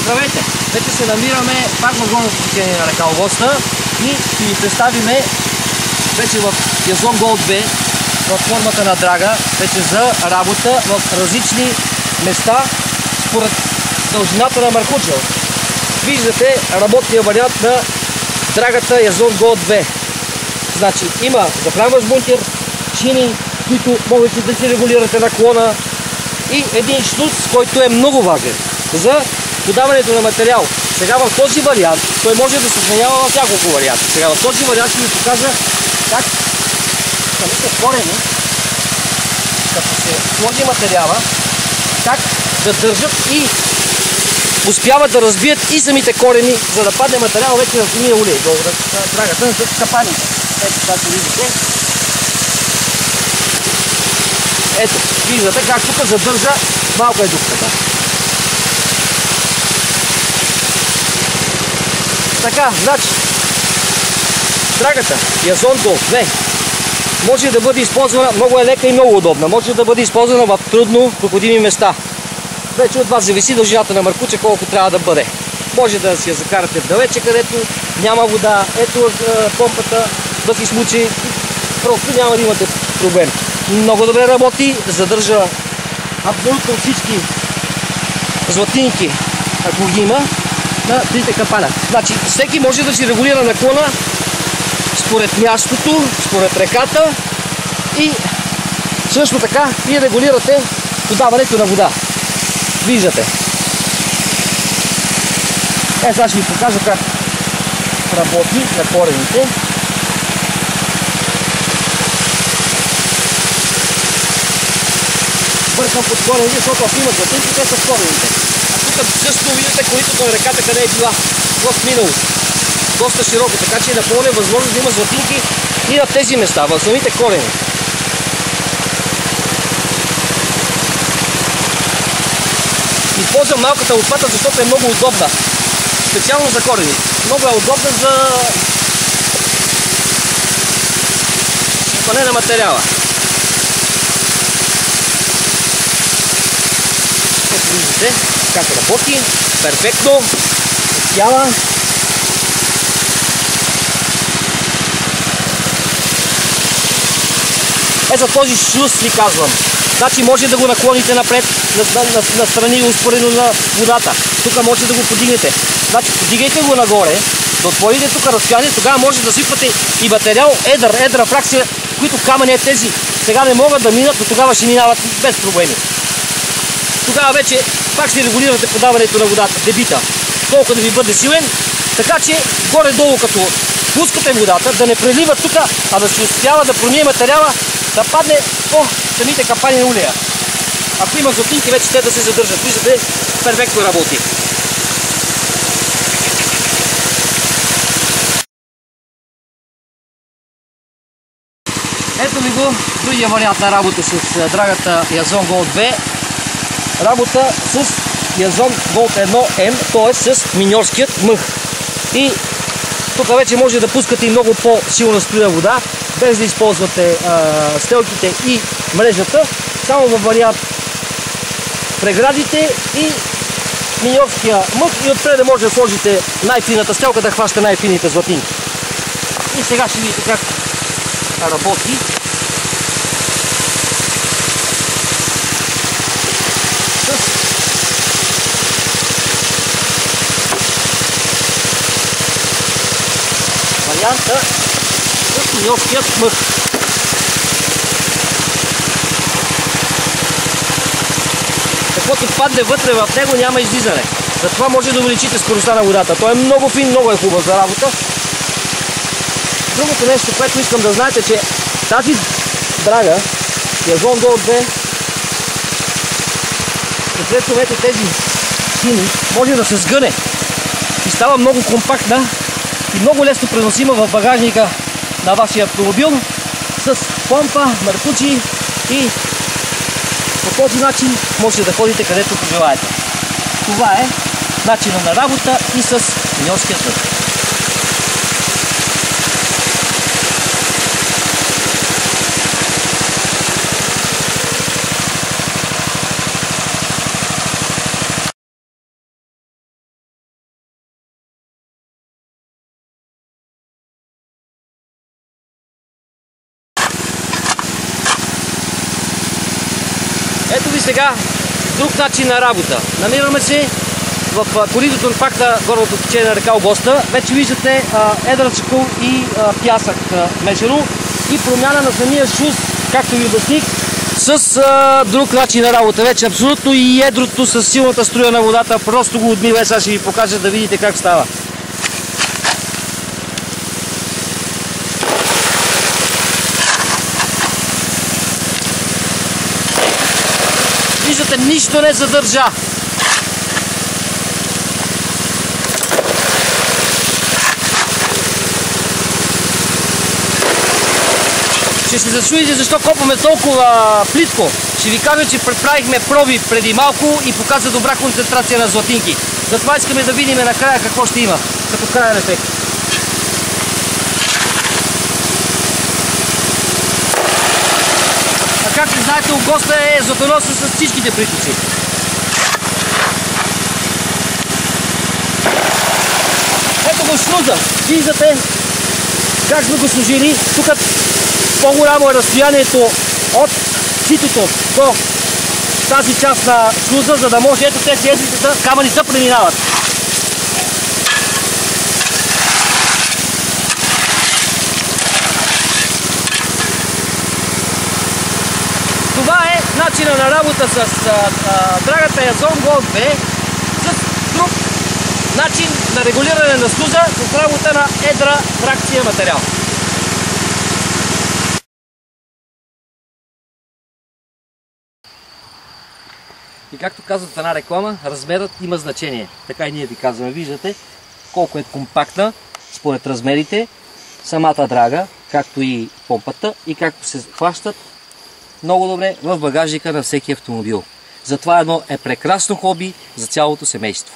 Здравейте! Вече се намираме пак в горното течение на река Огоста и ще ви представиме вече в Язон Голд 2 в формата на драга, вече за работа в различни места според дължината на маркуча. Виждате работния вариант на драгата Язон Голд 2. Значи има захранващ бункер, шини, които можете да си регулирате наклона и един шлуц, който е много важен за подаването на материал. Сега в този вариант, той може да се сменява в няколко варианта. Сега в този вариант ще ви покажа как самите корени, като се сложи материала, как да държат и успяват да разбият и самите корени, за да падне материал вече на самия улей, долу на драгата на капаните. Ето, както виждате. Ето, виждате как тук задържа, малко е дупката. Така, значи, драгата Язон Голд 2 може да бъде използвана, много е лека и много удобна, може да бъде използвана в трудно проходими места. Вече от вас зависи дължината на маркуча, колко трябва да бъде. Може да си я закарате далече, където няма вода, ето помпата да ви смучи, просто няма да имате проблем. Много добре работи, задържа абсолютно всички златинки, ако ги има, на трите капана. Значи всеки може да си регулира наклона според мястото, според реката и също така и регулирате подаването на вода. Виждате. Сега ще ви покажа как работи на корените. Бъркам под корените, защото ако има златинки, те са в корените. А тук също виждате коритото на реката, къде е била в миналото. Доста широко, така че е напълно възможно да има златинки и на тези места, в самите корени. Използвам малката лопата, защото е много удобна. Специално за корени. Много е удобна за сипане на материала. Ето виждате как работи. Перфектно. Изцяла. За този шлюз ви казвам. Значи може да го наклоните напред, настрани успоредно на водата. Тук може да го подигнете. Значи подигайте го нагоре, да отворите тук разстояние, тогава може да сипвате и материал, едра фракция, които камъни тези сега не могат да минат, но тогава ще минават без проблеми. Тогава вече пак ще регулирате подаването на водата, дебита, колко да ви бъде силен, така че горе-долу като пускате водата, да не прелива тук, а да се успява да промие материала, да падне по самите капани на улея. Ако има златинки, вече те да се задържат. Виждате, перфектно работи. Ето ви го другия вариант на работа с драгата Язон Голд 2. Работа с Язон Голд 1М, т.е. с миньорският мъх. И тук вече може да пускате и много по-силна струя вода, без да използвате стелките и мрежата, само във вариант преградите и миньорския мъх и отпред да може да сложите най-фината стелка да хваща най-фините златинки. И сега ще видите как работи. Варианта с миньорският мъх. Каквото падне вътре в него, няма излизане. Затова може да увеличите скоростта на водата. Той е много фин, много е хубав за работа. Другото нещо, което искам да знаете, че тази драга Язон Голд 2, посредством ето тези шини, може да се сгъне и става много компактна и много лесно преносима в багажника на вашия автомобил с помпа, маркучи и по този начин можете да ходите където пожелаете. Това е начинът на работа и с миньорския мъх. сега друг начин на работа. Намираме се в коритото пак на горното течение на река Огоста. Вече виждате едър чакъл и пясък мешано и промяна на самия шлюз, както ви обясних, с друг начин на работа. Вече абсолютно и едрото с силната струя на водата просто го отмива. Сега ще ви покажа да видите как става. Виждате, нищо не задържа. Ще се зачудите защо копаме толкова плитко. Ще ви кажа, че предправихме проби преди малко и показа добра концентрация на златинки. Затова искаме да видим накрая какво ще има като краен ефект. А както знаете, Огоста е златоносен с всичките притоци. Ето го шлюза. Виждате как сме го сложили. Тук по-голямо е разстоянието от ситото до тази част на шлюза, за да може ето тези едрите камъни да преминават. Това е начина на работа с драгата Язон Голд 2 с друг начин на регулиране на шлюза с работа на едра тракция материал. И както казват в една реклама, размерът има значение. Така и ние ви казваме. Виждате колко е компактна според размерите самата драга, както и помпата и както се хващат много добре в багажника на всеки автомобил. Затова едно е прекрасно хоби за цялото семейство.